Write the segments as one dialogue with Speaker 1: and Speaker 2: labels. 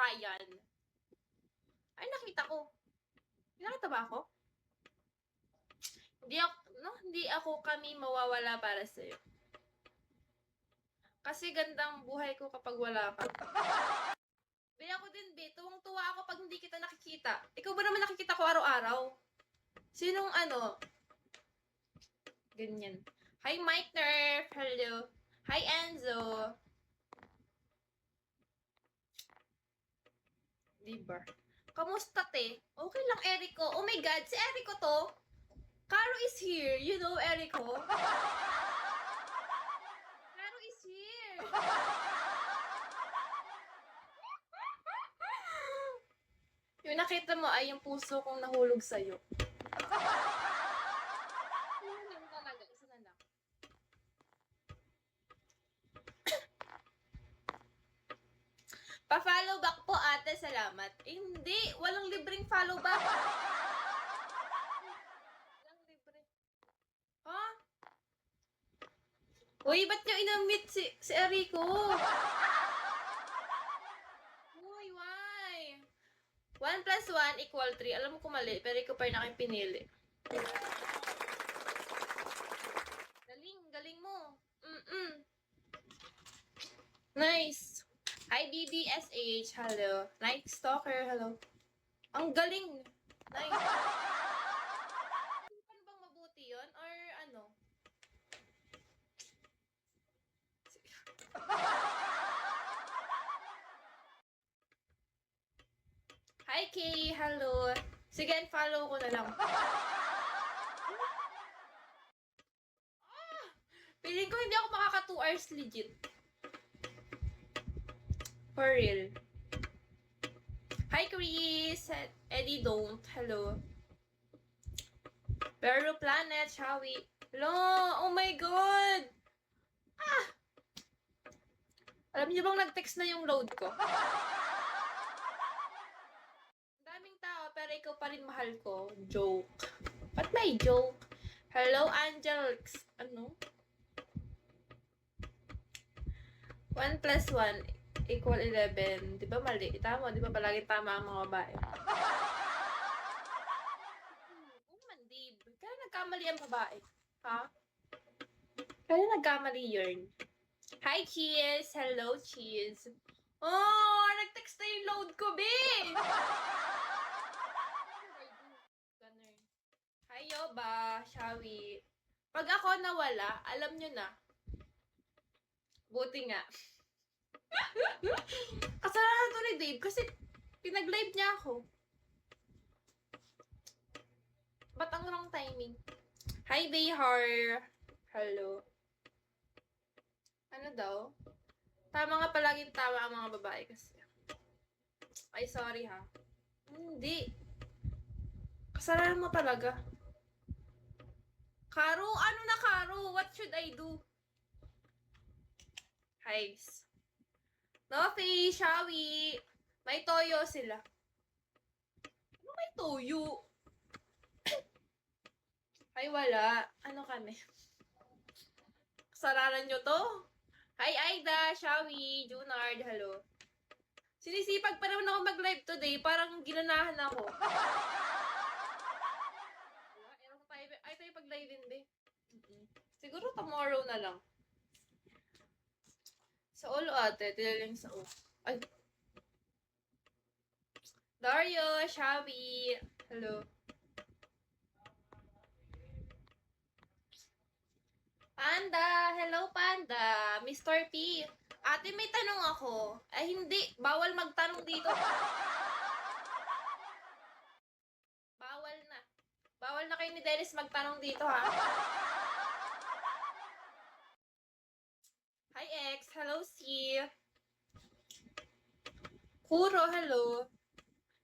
Speaker 1: Ryan. Ay, nakita ko. Nakita ba ako? Hindi ako kami mawawala para sa'yo. Kasi gandang buhay ko kapag wala ka. Be, ako din, be. Tuwang-tuwa ako pag hindi kita nakikita. Ikaw ba naman nakikita ko araw-araw? Sinong ano? Ganyan. Hi, Mike Nerf. Hello. Hi, Enzo. Diba? Kamusta, te? Okay lang, Erico. Oh my God, si Erico to. Caro is here. You know, Erico? Caro is here. Yung nakita mo ay yung puso kong nahulog sa'yo. Yun talaga, isa na lang. Pa-follow back po, ate. Salamat. Eh, hindi. Walang libreng follow back. Walang libre. Ha? Uy, ba't nyo inamit si Erico? Uy, why? 1 plus 1 equal 3. Alam mo ko mali, pero ikaw pa rin aking pinili. Galing mo. Nice. Hi, BBSH. Hello. Night Stalker. Hello. Ang galing. Nice. Ano bang mabuti yun? Or ano? Hi, Kay. Hello. Sige, follow ko na lang. Feeling ko hindi ako makaka 2 hours legit. For real. Hi, Chris. Eddie don't. Hello. Pero Planet, shall we? Hello. Oh my God. Ah! Alam niyo bang nag-text na yung load ko? Ang daming tao, pero ikaw pa rin mahal ko. Joke. Ba't may joke? Hello, Angels. Ano? 1 plus 1 equal 11. Di ba mali? Tama, di ba palagi tama ang mga babae? Mandib. Kaya nagkamali ang babae. Ha? Kaya nagkamali yun. Hi, Cheese! Hello, Cheese! Oh! Nag-text na yung load ko, be! Hi, Yoba! Shall we? Pag ako nawala, alam nyo na. Buti nga. Kasalanan to ni Dave kasi pinag-live niya ako. Ba't ang wrong timing? Hi, Bayhar! Hello. Ano daw? Tama nga palaging tama ang mga babae kasi. Ay, sorry ha. Hindi. Kasalanan mo talaga. Karo? Ano na, Karo? What should I do? Hives. Nofi, Shawi. May toyo sila. Ano may toyo? Ay, wala. Ano kami? Kasalanan nyo to? Hi, Aida, Shawi, Junard, hello. Sinisipag pa naman ako mag-live today. Parang ginanahan ako. Ay, tayo pag-live din, be. Siguro tomorrow na lang. Sa ulo, ate. Tilaling sa ulo. Ay. Dario, Shawi, hello. Panda! Hello, Panda! Mr. P! Ate, may tanong ako. Ay, hindi. Bawal magtanong dito. Bawal na. Bawal na kayo ni Dennis magtanong dito, ha? Hi, X. Hello, C. Kuro, hello.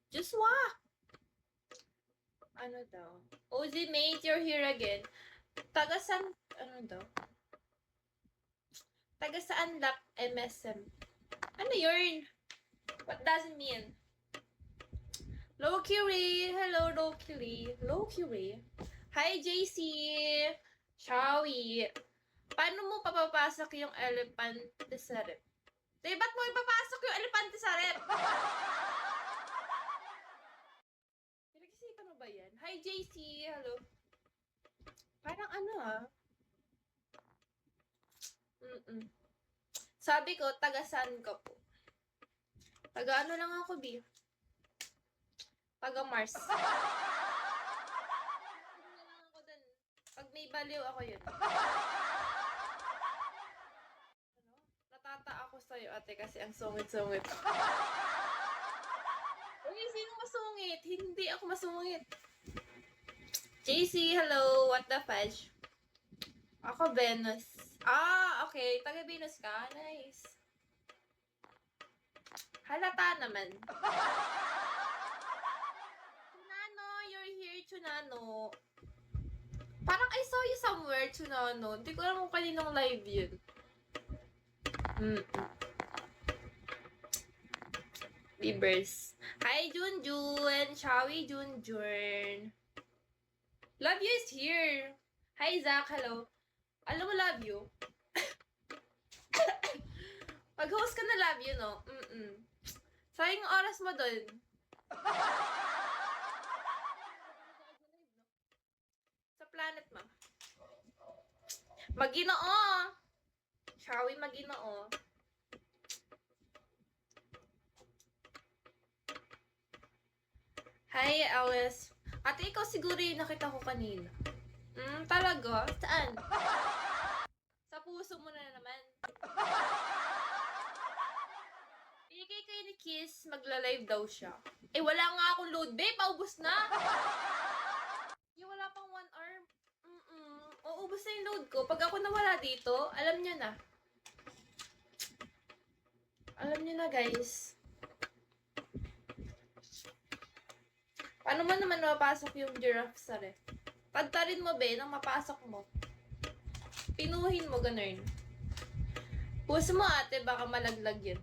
Speaker 1: Joshua! Ano daw? OZ mate, you're here again. Tagasan, ano daw? Taga saan lap MSM? Ano yun? What does it mean? Loki Ray. Hello, Loki Ray. Loki Ray. Hi, JC. Shawi. Paano mo papapasok yung elepante sa rep? Ba't mo ipapasok yung elepante sa rep? Hello. Parang ano ah. Sabi ko, taga-saan ka po? Taga ano lang ako, B? Taga Mars. Ano lang ako dun. Pag may baliw ako yun. Ano? Natata ako sa'yo, ate, kasi ang sungit-sungit. Uy, sino masungit? Hindi ako masungit. JC, hello. What the fudge? Ako, Venus. Ah, okay. Taga Venus ka? Nice. Halata naman. Chunano, you're here, Chunano. Parang I saw you somewhere, Chunano. Hindi ko alam kung kaninong live yun. Bieber's. Hi, Junjun. Shawi Junjun. Love you is here. Hi, Zach. Hello. Alam mo, love you. Pag-host ka na, love you, no? Sayang oras mo dun. Sa planet mo. Maginoo. Shawi Maginoo. Hi, Alice. Ate, ikaw siguro yung nakita ko kanina. Talaga? Saan? Sa puso mo na naman. Bigay kayo ni Kiss, magla-live daw siya. Eh, wala nga akong load, babe. Paubos na. Yung wala pang 1 hour. Uubos na yung load ko. Pag ako nawala dito, alam niyo na. Alam niyo na, guys. Paano mo naman mapasok yung giraffe sa ref? Tadtarin mo, be, nang mapasok mo. Pinuhin mo, ganun. Puso mo, ate, baka malaglag yun.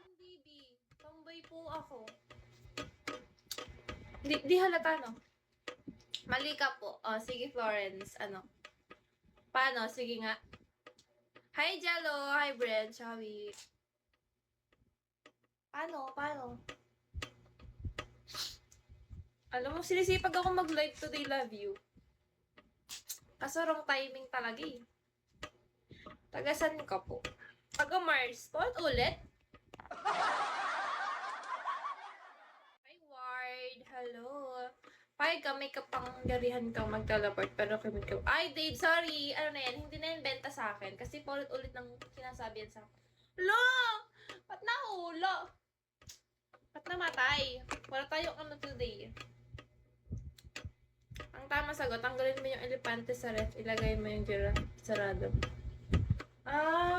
Speaker 1: Hindi, B. Tomboy po ako. Di halata, no? Mali ka po. Oh, sige, Florence. Ano? Paano? Sige nga. Hi, Jello. Hi, Brent. Shawi. Paano? Alam mo, sinisipag ako mag-live today, love you. Kaso wrong timing talaga eh. Tagasan ka po. Taga Mars. Paul ulit? Hi, Ward. Hello. Pay ka, may kapangyarihan kang mag-teleport, pero kami ka... Ay, Dave, sorry. Ano na yan? Hindi na yan benta sa akin. Kasi paulit-ulit nang sinasabi yan sa akin. Lo! Ba't nahula? Ba't namatay? Wala tayong ano today. Ang tama sagot, tanggalin mo yung elepante sa ref, ilagay mo yung giraffe sarado. Ah,